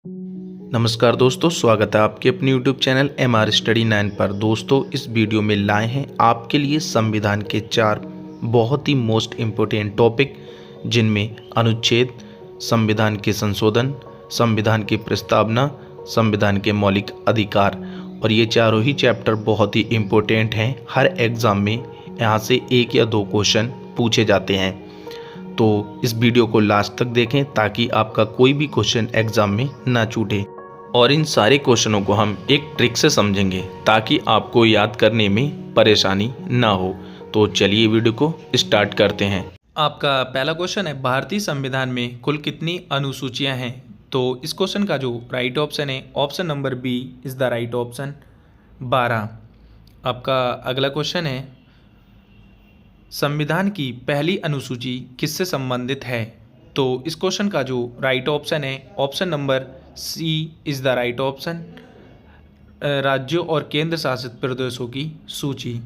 नमस्कार दोस्तों, स्वागत है आपके अपने YouTube चैनल MR स्टडी 9 पर। दोस्तों, इस वीडियो में लाए हैं आपके लिए संविधान के 4 बहुत ही मोस्ट इम्पोर्टेंट टॉपिक, जिनमें अनुच्छेद, संविधान के संशोधन, संविधान की प्रस्तावना, संविधान के मौलिक अधिकार। और ये चारों ही चैप्टर बहुत ही इम्पोर्टेंट हैं। हर एग्ज़ाम में यहाँ से 1 या 2 क्वेश्चन पूछे जाते हैं। तो इस वीडियो को लास्ट तक देखें ताकि आपका कोई भी क्वेश्चन एग्ज़ाम में ना छूटे। और इन सारे क्वेश्चनों को हम एक ट्रिक से समझेंगे ताकि आपको याद करने में परेशानी ना हो। तो चलिए वीडियो को स्टार्ट करते हैं। आपका पहला क्वेश्चन है, भारतीय संविधान में कुल कितनी अनुसूचियां हैं? तो इस क्वेश्चन का जो राइट ऑप्शन है, option number B is the right option, 12। आपका अगला क्वेश्चन है, संविधान की पहली अनुसूची किससे संबंधित है? तो इस क्वेश्चन का जो राइट ऑप्शन है, option number C is the right option, राज्यों और केंद्र शासित प्रदेशों की सूची।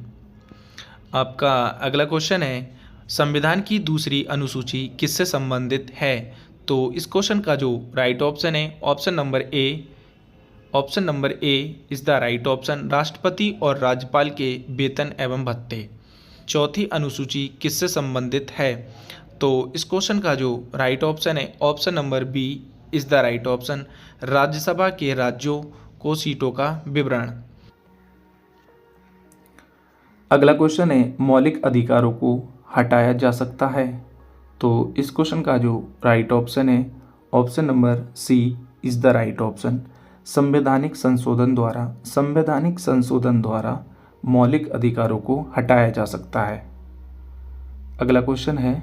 आपका अगला क्वेश्चन है, संविधान की दूसरी अनुसूची किससे संबंधित है? तो इस क्वेश्चन का जो राइट ऑप्शन है, option number A is the right option, राष्ट्रपति और राज्यपाल के वेतन एवं भत्ते। चौथी अनुसूची किससे संबंधित है? तो इस क्वेश्चन का जो राइट ऑप्शन है, option number B is the right option, राज्यसभा के राज्यों को सीटों का विवरण। अगला क्वेश्चन है, मौलिक अधिकारों को हटाया जा सकता है? तो इस क्वेश्चन का जो राइट ऑप्शन है, option number C is the right option, संवैधानिक संशोधन द्वारा मौलिक अधिकारों को हटाया जा सकता है। अगला क्वेश्चन है,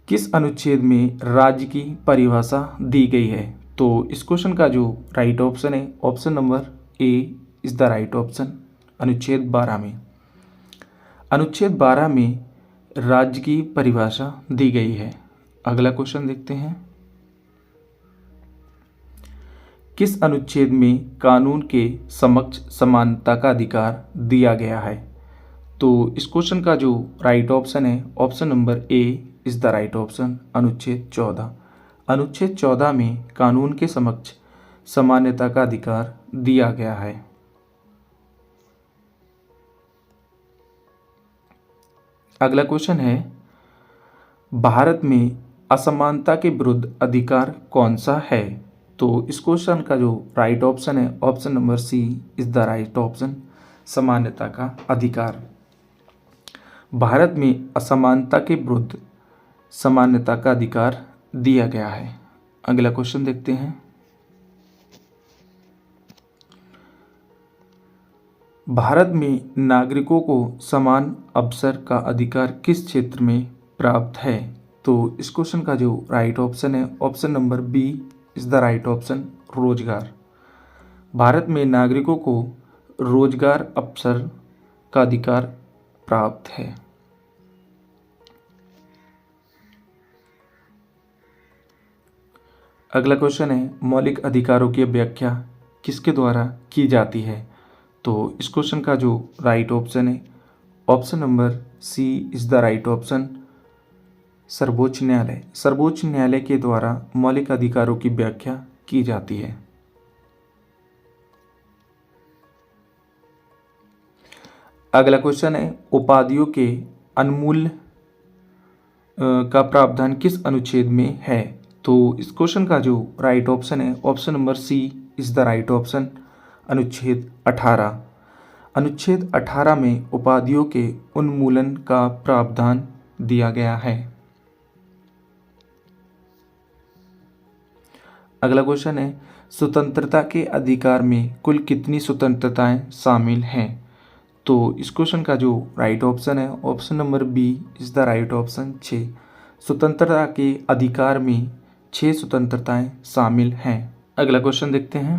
किस अनुच्छेद में राज्य की परिभाषा दी गई है? तो इस क्वेश्चन का जो राइट ऑप्शन है, option number A is the right option, अनुच्छेद 12 में। अनुच्छेद 12 में राज्य की परिभाषा दी गई है। अगला क्वेश्चन देखते हैं, किस अनुच्छेद में कानून के समक्ष समानता का अधिकार दिया गया है? तो इस क्वेश्चन का जो राइट ऑप्शन है, option number A is the right option, अनुच्छेद 14। अनुच्छेद 14 में कानून के समक्ष समानता का अधिकार दिया गया है। अगला क्वेश्चन है, भारत में असमानता के विरुद्ध अधिकार कौन सा है? तो इस क्वेश्चन का जो राइट ऑप्शन है, option number C is the right option, समानता का अधिकार। भारत में असमानता के विरुद्ध समानता का अधिकार दिया गया है। अगला क्वेश्चन देखते हैं, भारत में नागरिकों को समान अवसर का अधिकार किस क्षेत्र में प्राप्त है? तो इस क्वेश्चन का जो राइट ऑप्शन है, option number B is the right option, रोजगार। भारत में नागरिकों को रोजगार अवसर का अधिकार प्राप्त है। अगला क्वेश्चन है, मौलिक अधिकारों की व्याख्या किसके द्वारा की जाती है? तो इस क्वेश्चन का जो राइट ऑप्शन है, option number C is the right option, सर्वोच्च न्यायालय। सर्वोच्च न्यायालय के द्वारा मौलिक अधिकारों की व्याख्या की जाती है। अगला क्वेश्चन है, उपाधियों के अनमूल्य का प्रावधान किस अनुच्छेद में है? तो इस क्वेश्चन का जो राइट ऑप्शन है, option number C is the right option, अनुच्छेद 18। अनुच्छेद 18 में उपाधियों के उन्मूलन का प्रावधान दिया गया है। अगला क्वेश्चन है, स्वतंत्रता के अधिकार में कुल कितनी स्वतंत्रताएं शामिल हैं? तो इस क्वेश्चन का जो राइट ऑप्शन है, option number B is the right option, 6। स्वतंत्रता के अधिकार में 6 स्वतंत्रताएं शामिल हैं। अगला क्वेश्चन देखते हैं,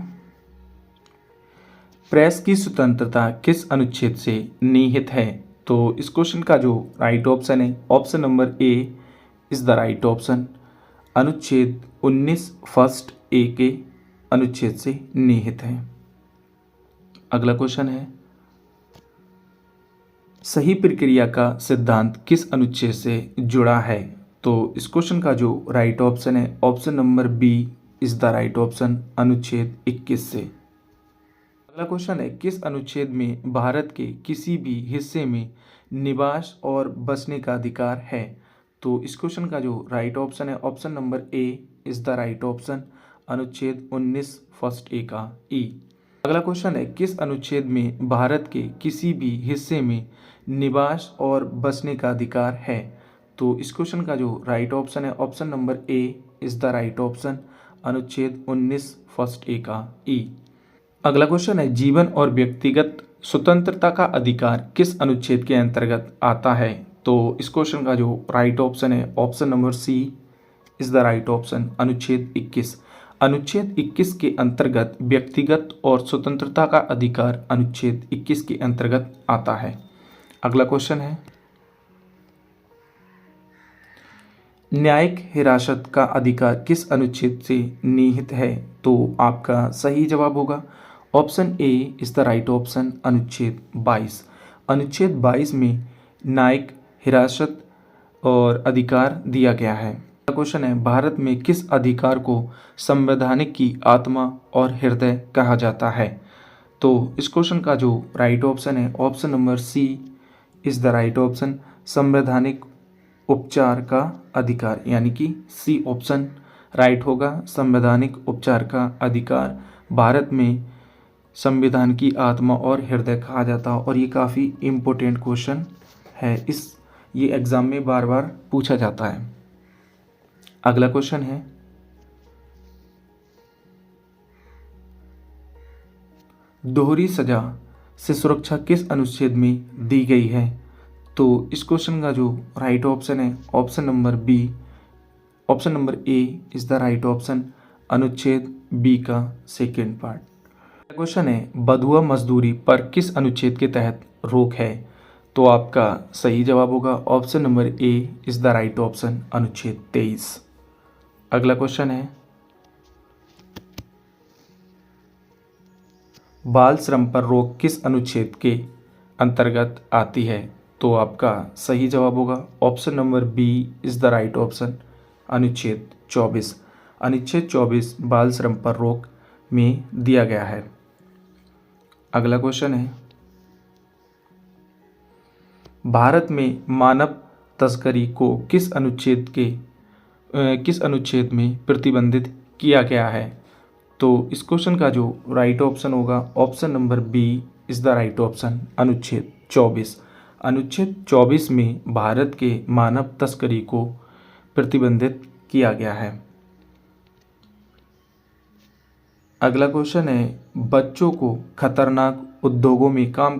प्रेस की स्वतंत्रता किस अनुच्छेद से निहित है? तो इस क्वेश्चन का जो राइट ऑप्शन है, option number A is the right option, अनुच्छेद 19 फर्स्ट ए के अनुच्छेद से निहित है। अगला क्वेश्चन है, सही प्रक्रिया का सिद्धांत किस अनुच्छेद से जुड़ा है? तो इस क्वेश्चन का जो राइट ऑप्शन है option number B is the right option, अनुच्छेद 21 से। अगला क्वेश्चन है, किस अनुच्छेद में भारत के किसी भी हिस्से में निवास और बसने का अधिकार है? तो इस क्वेश्चन का जो राइट ऑप्शन है option number A is the right option, अनुच्छेद 19 फर्स्ट ए का ई। अगला क्वेश्चन है, किस अनुच्छेद में भारत के किसी भी हिस्से में निवास और बसने का अधिकार है? तो इस क्वेश्चन का जो राइट ऑप्शन है option number A is the right option, अनुच्छेद 19 फर्स्ट ए का ई। अगला क्वेश्चन है, जीवन और व्यक्तिगत स्वतंत्रता का अधिकार किस अनुच्छेद के अंतर्गत आता है? तो इस क्वेश्चन का जो राइट ऑप्शन है option number C is the right option, अनुच्छेद 21। अनुच्छेद 21 के अंतर्गत व्यक्तिगत और स्वतंत्रता का अधिकार अनुच्छेद 21 के अंतर्गत आता है। अगला क्वेश्चन है, न्यायिक हिरासत का अधिकार किस अनुच्छेद से निहित है? तो आपका सही जवाब होगा option A is the right option, अनुच्छेद 22। अनुच्छेद 22 में न्यायिक हिरासत और अधिकार दिया गया है। अगला क्वेश्चन है, भारत में किस अधिकार को संवैधानिक की आत्मा और हृदय कहा जाता है? तो इस क्वेश्चन का जो राइट ऑप्शन है option number C is the right option, संवैधानिक उपचार का अधिकार, यानी कि सी ऑप्शन राइट होगा। संवैधानिक उपचार का अधिकार भारत में संविधान की आत्मा और हृदय कहा जाता है और ये काफ़ी इम्पोर्टेंट क्वेश्चन है, ये एग्जाम में बार बार पूछा जाता है। अगला क्वेश्चन है, दोहरी सजा से सुरक्षा किस अनुच्छेद में दी गई है? तो इस क्वेश्चन का जो राइट ऑप्शन है option number B, option number A is the right option, अनुच्छेद बी का सेकेंड पार्ट। क्वेश्चन है, बंधुआ मजदूरी पर किस अनुच्छेद के तहत रोक है? तो आपका सही जवाब होगा option number A is the right option, अनुच्छेद 23। अगला क्वेश्चन है, बाल श्रम पर रोक किस अनुच्छेद के अंतर्गत आती है? तो आपका सही जवाब होगा option number B is the right option, अनुच्छेद 24। अनुच्छेद 24 बाल श्रम पर रोक में दिया गया है। अगला क्वेश्चन है, भारत में मानव तस्करी को किस अनुच्छेद में प्रतिबंधित किया गया है? तो इस क्वेश्चन का जो राइट ऑप्शन होगा option number B is the right option, अनुच्छेद 24। अनुच्छेद 24 में भारत के मानव तस्करी को प्रतिबंधित किया गया है। अगला क्वेश्चन है, बच्चों को खतरनाक उद्योगों में काम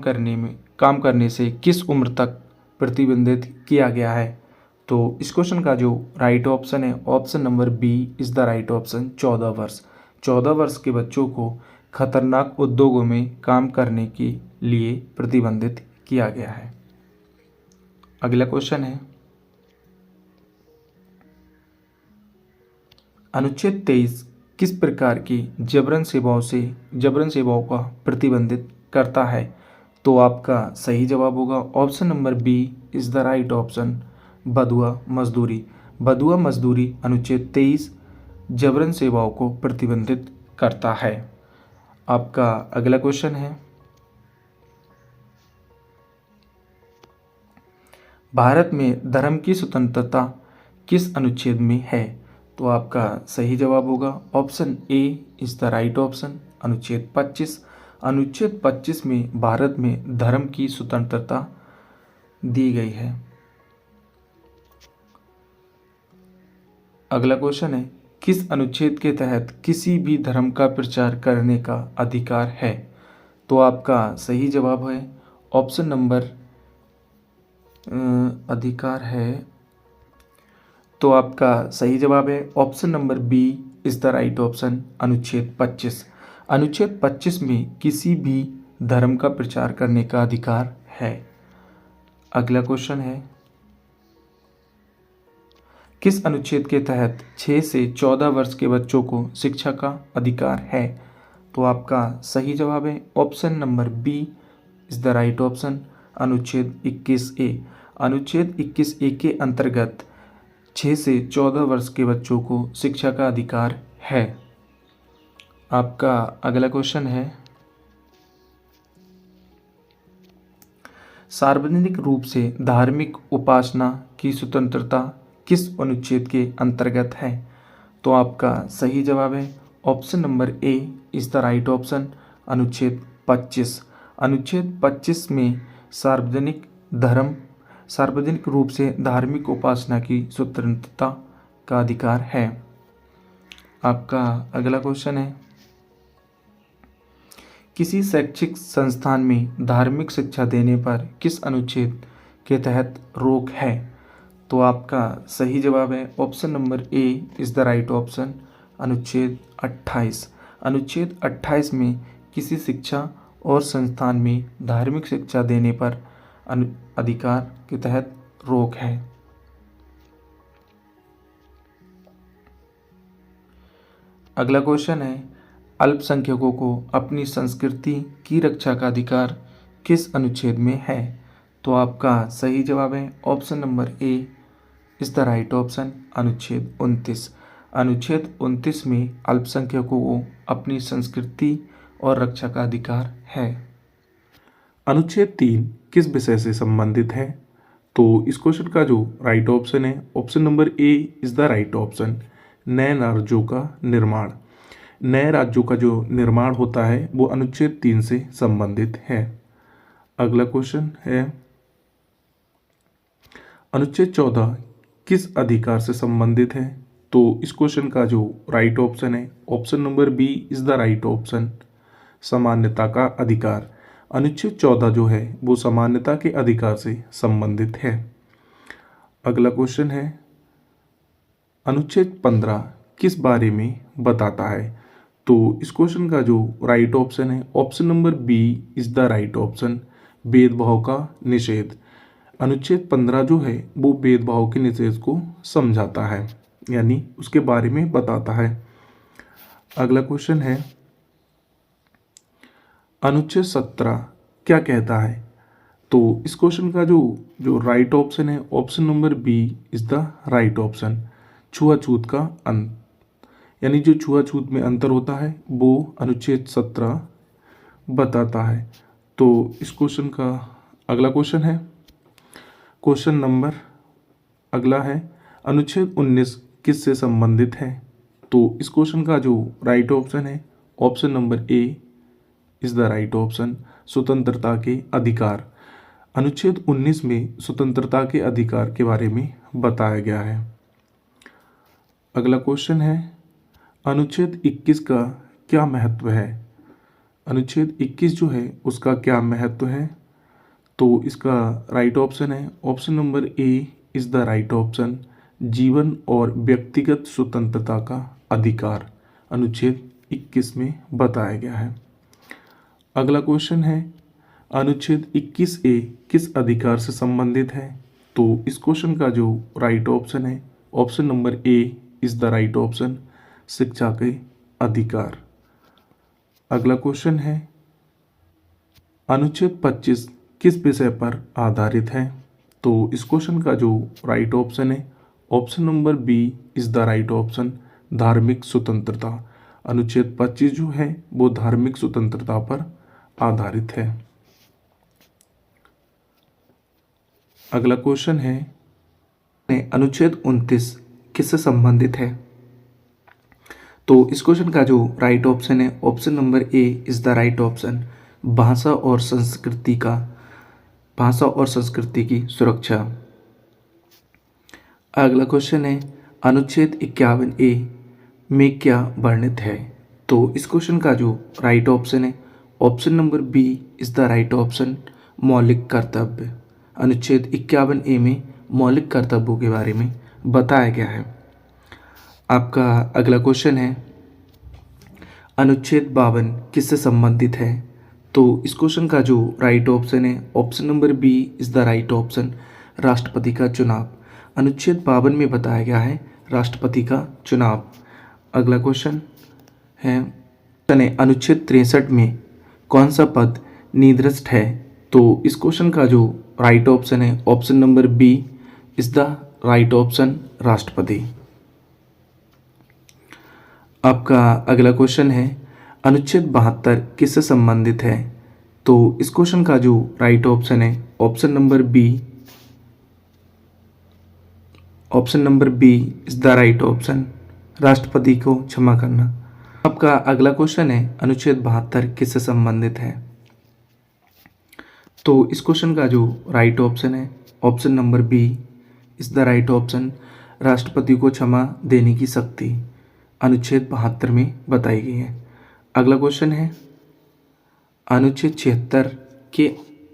करने से किस उम्र तक प्रतिबंधित किया गया है? तो इस क्वेश्चन का जो राइट ऑप्शन है option number B is the right option, 14 वर्ष। 14 वर्ष के बच्चों को खतरनाक उद्योगों में काम करने के लिए प्रतिबंधित किया गया है। अगला क्वेश्चन है, अनुच्छेद 23 किस प्रकार की जबरन सेवाओं का प्रतिबंधित करता है? तो आपका सही जवाब होगा option number B is the right option, बंधुआ मजदूरी। बंधुआ मजदूरी अनुच्छेद 23 जबरन सेवाओं को प्रतिबंधित करता है। आपका अगला क्वेश्चन है, भारत में धर्म की स्वतंत्रता किस अनुच्छेद में है? तो आपका सही जवाब होगा option A is the right option, अनुच्छेद 25। अनुच्छेद 25 में भारत में धर्म की स्वतंत्रता दी गई है। अगला क्वेश्चन है, किस अनुच्छेद के तहत किसी भी धर्म का प्रचार करने का अधिकार है? तो आपका सही जवाब है ऑप्शन नंबर अधिकार है, तो आपका सही जवाब है option number B is the right option, अनुच्छेद 25। अनुच्छेद 25 में किसी भी धर्म का प्रचार करने का अधिकार है। अगला क्वेश्चन है, किस अनुच्छेद के तहत 6 से 14 वर्ष के बच्चों को शिक्षा का अधिकार है? तो आपका सही जवाब है option number B is the right option, अनुच्छेद 21 ए। अनुच्छेद 21 ए के अंतर्गत 6 से 14 वर्ष के बच्चों को शिक्षा का अधिकार है। आपका अगला क्वेश्चन है, सार्वजनिक रूप से धार्मिक उपासना की स्वतंत्रता किस अनुच्छेद के अंतर्गत है? तो आपका सही जवाब है option number A is the right option, अनुच्छेद 25। अनुच्छेद 25 में सार्वजनिक रूप से धार्मिक उपासना की स्वतंत्रता का अधिकार है। आपका अगला क्वेश्चन है, किसी शैक्षिक संस्थान में धार्मिक शिक्षा देने पर किस अनुच्छेद के तहत रोक है? तो आपका सही जवाब है option number A is the right option, अनुच्छेद 28। अनुच्छेद 28 में किसी शिक्षा और संस्थान में धार्मिक शिक्षा देने पर अधिकार के तहत रोक है। अगला क्वेश्चन है, अल्पसंख्यकों को अपनी संस्कृति की रक्षा का अधिकार किस अनुच्छेद में है? तो आपका सही जवाब है option number A is the right option, अनुच्छेद 29। अनुच्छेद 29 में अल्पसंख्यकों को अपनी संस्कृति और रक्षा का अधिकार है। अनुच्छेद 3 किस विषय से संबंधित है? तो इस क्वेश्चन का जो राइट ऑप्शन है option number A is the right option, नए राज्यों का निर्माण। नए राज्यों का जो निर्माण होता है वो अनुच्छेद 3 से संबंधित है। अगला क्वेश्चन है, अनुच्छेद 14 किस अधिकार से संबंधित है? तो इस क्वेश्चन का जो राइट ऑप्शन है option number B is the right option, समानता का अधिकार। अनुच्छेद 14 जो है वो समानता के अधिकार से संबंधित है। अगला क्वेश्चन है, अनुच्छेद 15 किस बारे में बताता है? तो इस क्वेश्चन का जो राइट ऑप्शन है option number B is the right option, भेदभाव का निषेध। अनुच्छेद 15 जो है वो भेदभाव के निषेध को समझाता है, यानी उसके बारे में बताता है। अगला क्वेश्चन है, अनुच्छेद 17 क्या कहता है? तो इस क्वेश्चन का जो राइट ऑप्शन है option number B is the right option, छुआछूत का अंत। यानी जो छुआछूत में अंतर होता है वो अनुच्छेद 17 बताता है। तो इस क्वेश्चन का अगला क्वेश्चन है, क्वेश्चन नंबर अगला है, अनुच्छेद 19 किस से संबंधित है? तो इस क्वेश्चन का जो राइट ऑप्शन है option number A is the right option, स्वतंत्रता के अधिकार। अनुच्छेद 19 में स्वतंत्रता के अधिकार के बारे में बताया गया है। अगला क्वेश्चन है, अनुच्छेद 21 का क्या महत्व है? अनुच्छेद 21 जो है उसका क्या महत्व है? तो इसका राइट ऑप्शन है option number A is the right option, जीवन और व्यक्तिगत स्वतंत्रता का अधिकार अनुच्छेद 21 में बताया गया है। अगला क्वेश्चन है, अनुच्छेद 21A किस अधिकार से संबंधित है? तो इस क्वेश्चन का जो राइट ऑप्शन है option number A is the right option, शिक्षा के अधिकार। अगला क्वेश्चन है, अनुच्छेद 25 किस विषय पर आधारित है? तो इस क्वेश्चन का जो राइट ऑप्शन है option number B is the right option, धार्मिक स्वतंत्रता। अनुच्छेद 25 जो है वो धार्मिक स्वतंत्रता पर आधारित है। अगला क्वेश्चन है, अनुच्छेद 29 किससे संबंधित है? तो इस क्वेश्चन का जो राइट ऑप्शन है option number A is the right option, भाषा और संस्कृति की सुरक्षा। अगला क्वेश्चन है, अनुच्छेद 51A में क्या वर्णित है? तो इस क्वेश्चन का जो राइट ऑप्शन है option number B is the right option, मौलिक कर्तव्य। अनुच्छेद 51A में मौलिक कर्तव्यों के बारे में बताया गया है। आपका अगला क्वेश्चन है, अनुच्छेद 52 किससे संबंधित है? तो इस क्वेश्चन का जो राइट ऑप्शन है option number B is the right option, राष्ट्रपति का चुनाव। अनुच्छेद 52 में बताया गया है राष्ट्रपति का चुनाव। अगला क्वेश्चन है, अनुच्छेद 63 में कौन सा पद निर्दिष्ट है? तो इस क्वेश्चन का जो राइट ऑप्शन है option number B is the right option राष्ट्रपति। आपका अगला क्वेश्चन है अनुच्छेद 72 किससे संबंधित है? तो इस क्वेश्चन का जो राइट ऑप्शन है option number B, option number B is the right option, राष्ट्रपति को क्षमा करना। आपका अगला क्वेश्चन है अनुच्छेद 72 किससे संबंधित है? तो इस क्वेश्चन का जो राइट ऑप्शन है option number B is the right option, राष्ट्रपति को क्षमा देने की शक्ति अनुच्छेद 72 में बताई गई है। अगला क्वेश्चन है अनुच्छेद 76 के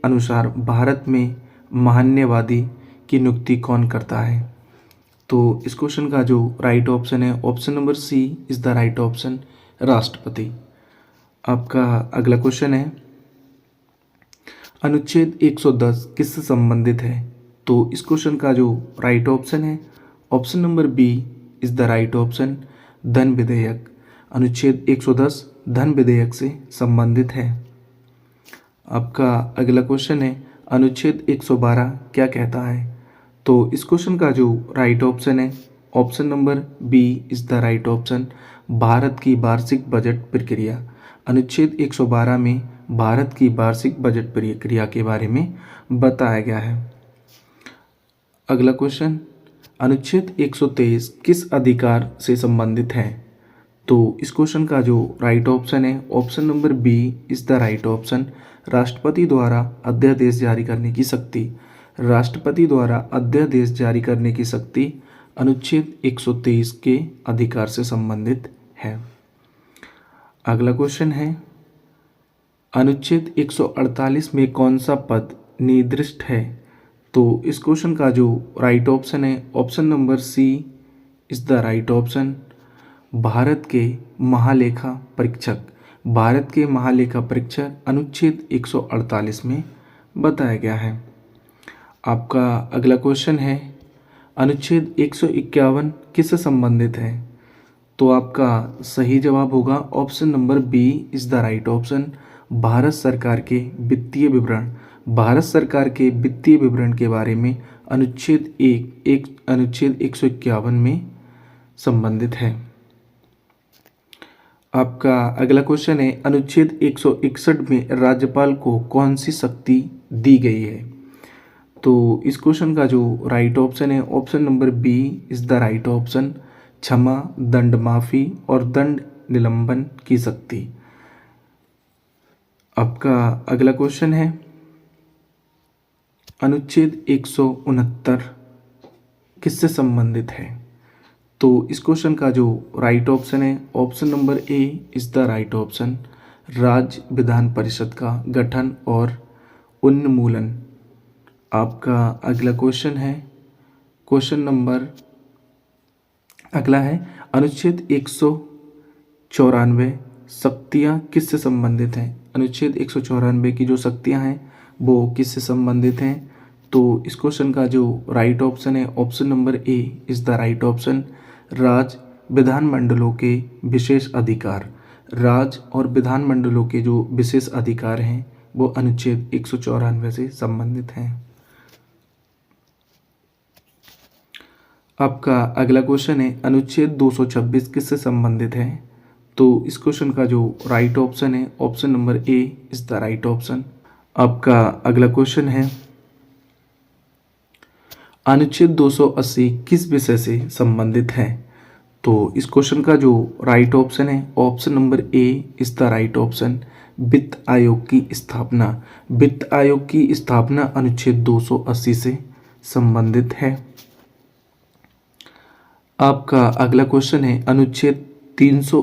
अनुसार भारत में महान्यवादी की नियुक्ति कौन करता है? तो इस क्वेश्चन का जो राइट ऑप्शन है option number C is the right option, राष्ट्रपति। आपका अगला क्वेश्चन है अनुच्छेद 110 किससे संबंधित है? तो इस क्वेश्चन का जो राइट ऑप्शन है option number B is the right option, धन विधेयक। अनुच्छेद 110 धन विधेयक से संबंधित है। आपका अगला क्वेश्चन है अनुच्छेद 112 क्या कहता है? तो इस क्वेश्चन का जो राइट ऑप्शन है option number B is the right option, भारत की वार्षिक बजट प्रक्रिया। अनुच्छेद 112 में भारत की वार्षिक बजट प्रक्रिया के बारे में बताया गया है। अगला क्वेश्चन अनुच्छेद 123 किस अधिकार से संबंधित है? तो इस क्वेश्चन का जो राइट ऑप्शन है option number B is the right option, राष्ट्रपति द्वारा अध्यादेश जारी करने की शक्ति। राष्ट्रपति द्वारा अध्यादेश जारी करने की शक्ति अनुच्छेद 123 के अधिकार से संबंधित है। अगला क्वेश्चन है अनुच्छेद 148 में कौन सा पद निर्दिष्ट है? तो इस क्वेश्चन का जो राइट ऑप्शन है option number C is the right option, भारत के महालेखा परीक्षक। भारत के महालेखा परीक्षक अनुच्छेद 148 में बताया गया है। आपका अगला क्वेश्चन है अनुच्छेद 151 किससे संबंधित है? तो आपका सही जवाब होगा option number B is the right option, भारत सरकार के वित्तीय विवरण। भारत सरकार के वित्तीय विवरण के बारे में अनुच्छेद अनुच्छेद 151 में संबंधित है। आपका अगला क्वेश्चन है अनुच्छेद 161 में राज्यपाल को कौन सी शक्ति दी गई है? तो इस क्वेश्चन का जो राइट ऑप्शन है option number B is the right option, क्षमा, दंड माफी और दंड निलंबन की शक्ति। आपका अगला क्वेश्चन है अनुच्छेद 169 किससे संबंधित है? तो इस क्वेश्चन का जो राइट ऑप्शन है option number A is the right option, राज्य विधान परिषद का गठन और उन्मूलन। आपका अगला क्वेश्चन है क्वेश्चन नंबर अगला है अनुच्छेद 194 शक्तियाँ किससे संबंधित हैं? अनुच्छेद 194 की जो शक्तियाँ हैं वो किससे संबंधित हैं? तो इस क्वेश्चन का जो राइट ऑप्शन है option number A is the right option, राज्य विधानमंडलों के विशेष अधिकार। राज्य और विधानमंडलों के जो विशेष अधिकार हैं वो अनुच्छेद 194 से संबंधित हैं। आपका अगला क्वेश्चन है अनुच्छेद 226 किससे संबंधित है? तो इस क्वेश्चन का जो राइट ऑप्शन है option number A is the right option. आपका अगला क्वेश्चन है अनुच्छेद 280 किस विषय से संबंधित है? तो इस क्वेश्चन का जो राइट ऑप्शन है option number A is the right option, वित्त आयोग की स्थापना। वित्त आयोग की स्थापना अनुच्छेद 280 से संबंधित है। आपका अगला क्वेश्चन है अनुच्छेद 300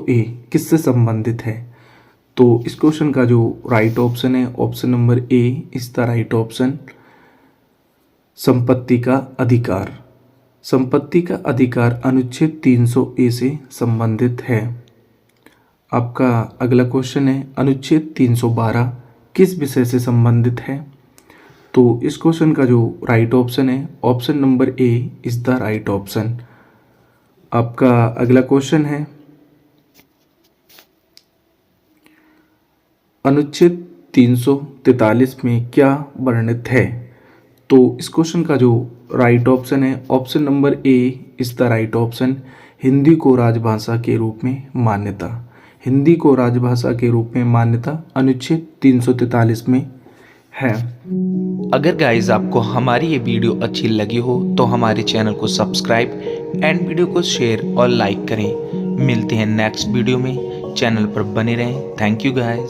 किससे संबंधित है? तो इस क्वेश्चन का जो राइट ऑप्शन है option number A is the right option, संपत्ति का अधिकार। संपत्ति का अधिकार अनुच्छेद 300 से संबंधित है। आपका अगला क्वेश्चन है अनुच्छेद 312 किस विषय से संबंधित है? तो इस क्वेश्चन का जो राइट ऑप्शन है option number A is the right option. आपका अगला क्वेश्चन है अनुच्छेद 343 में क्या वर्णित है? तो इस क्वेश्चन का जो राइट ऑप्शन है option number A is the right option. Hindi को राजभाषा के रूप में मान्यता, हिंदी को राजभाषा के रूप में मान्यता अनुच्छेद 343 में है। अगर गाइस आपको हमारी ये वीडियो अच्छी लगी हो तो हमारे चैनल को सब्सक्राइब एंड वीडियो को शेयर और लाइक करें। मिलते हैं नेक्स्ट वीडियो में, चैनल पर बने रहें। Thank you guys.